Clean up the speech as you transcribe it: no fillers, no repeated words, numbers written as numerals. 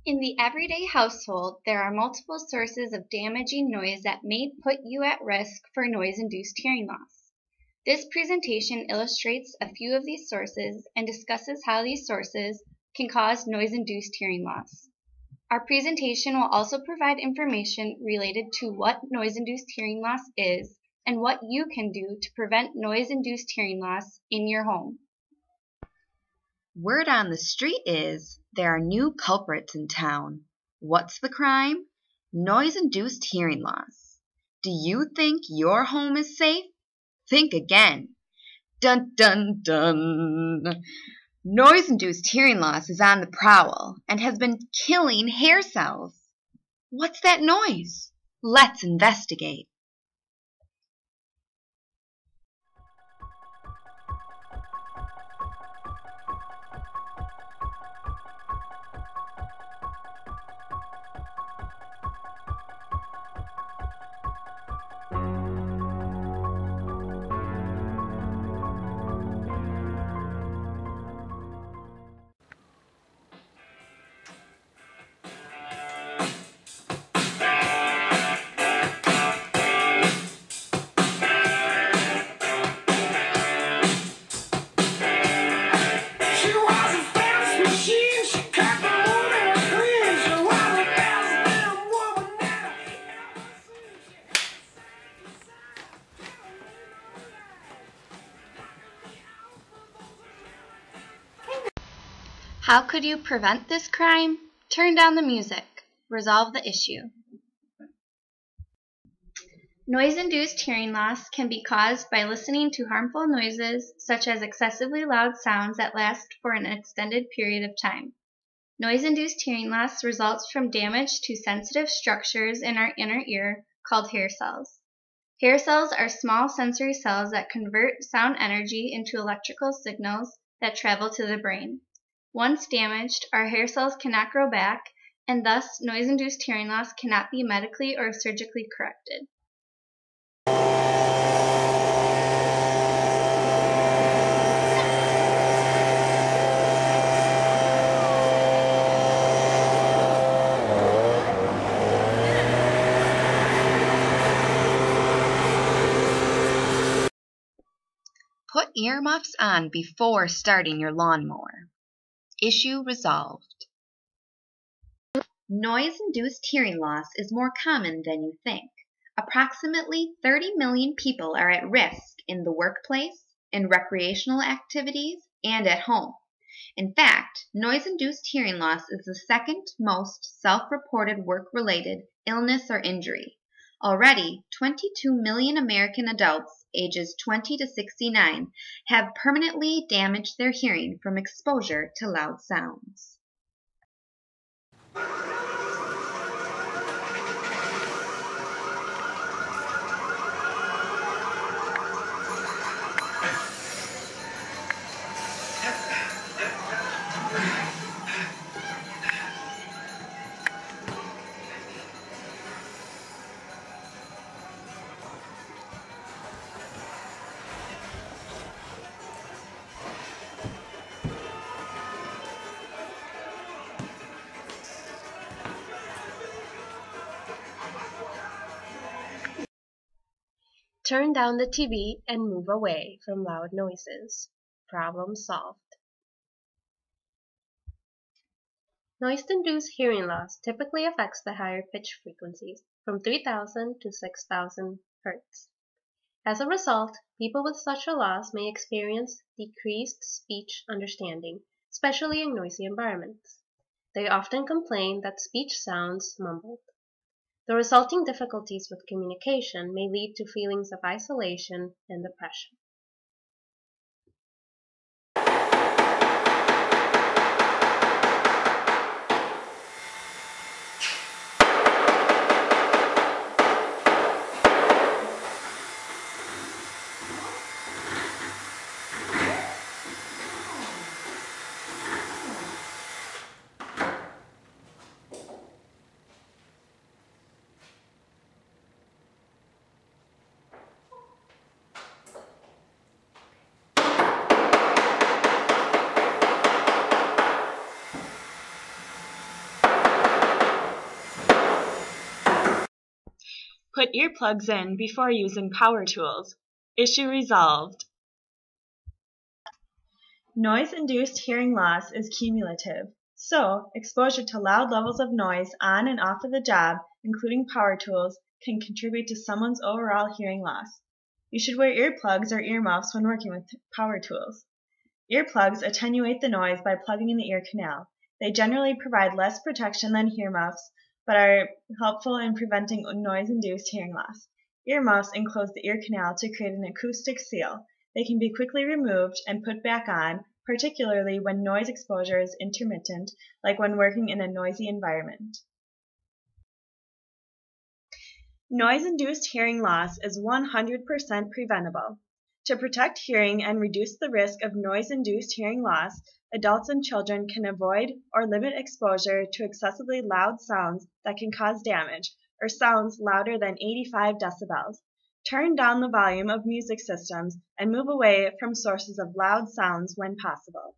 In the everyday household, there are multiple sources of damaging noise that may put you at risk for noise-induced hearing loss. This presentation illustrates a few of these sources and discusses how these sources can cause noise-induced hearing loss. Our presentation will also provide information related to what noise-induced hearing loss is and what you can do to prevent noise-induced hearing loss in your home. Word on the street is there are new culprits in town. What's the crime? Noise-induced hearing loss. Do you think your home is safe? Think again. Dun dun dun. Noise-induced hearing loss is on the prowl and has been killing hair cells. What's that noise? Let's investigate. How could you prevent this crime? Turn down the music. Resolve the issue. Noise-induced hearing loss can be caused by listening to harmful noises, such as excessively loud sounds that last for an extended period of time. Noise-induced hearing loss results from damage to sensitive structures in our inner ear called hair cells. Hair cells are small sensory cells that convert sound energy into electrical signals that travel to the brain. Once damaged, our hair cells cannot grow back, and thus noise-induced hearing loss cannot be medically or surgically corrected. Put earmuffs on before starting your lawnmower. Issue resolved. Noise-induced hearing loss is more common than you think. Approximately 30 million people are at risk in the workplace, in recreational activities, and at home. In fact, noise-induced hearing loss is the second most self-reported work-related illness or injury. Already, 22 million American adults ages 20 to 69 have permanently damaged their hearing from exposure to loud sounds. Turn down the TV and move away from loud noises. Problem solved. Noise-induced hearing loss typically affects the higher pitch frequencies from 3000 to 6000 Hz. As a result, people with such a loss may experience decreased speech understanding, especially in noisy environments. They often complain that speech sounds mumbled. The resulting difficulties with communication may lead to feelings of isolation and depression. Put earplugs in before using power tools. Issue resolved. Noise-induced hearing loss is cumulative, so exposure to loud levels of noise on and off of the job, including power tools, can contribute to someone's overall hearing loss. You should wear earplugs or earmuffs when working with power tools. Earplugs attenuate the noise by plugging in the ear canal. They generally provide less protection than earmuffs, but are helpful in preventing noise-induced hearing loss. Earmuffs enclose the ear canal to create an acoustic seal. They can be quickly removed and put back on, particularly when noise exposure is intermittent, like when working in a noisy environment. Noise-induced hearing loss is 100% preventable. To protect hearing and reduce the risk of noise-induced hearing loss, adults and children can avoid or limit exposure to excessively loud sounds that can cause damage, or sounds louder than 85 decibels. Turn down the volume of music systems and move away from sources of loud sounds when possible.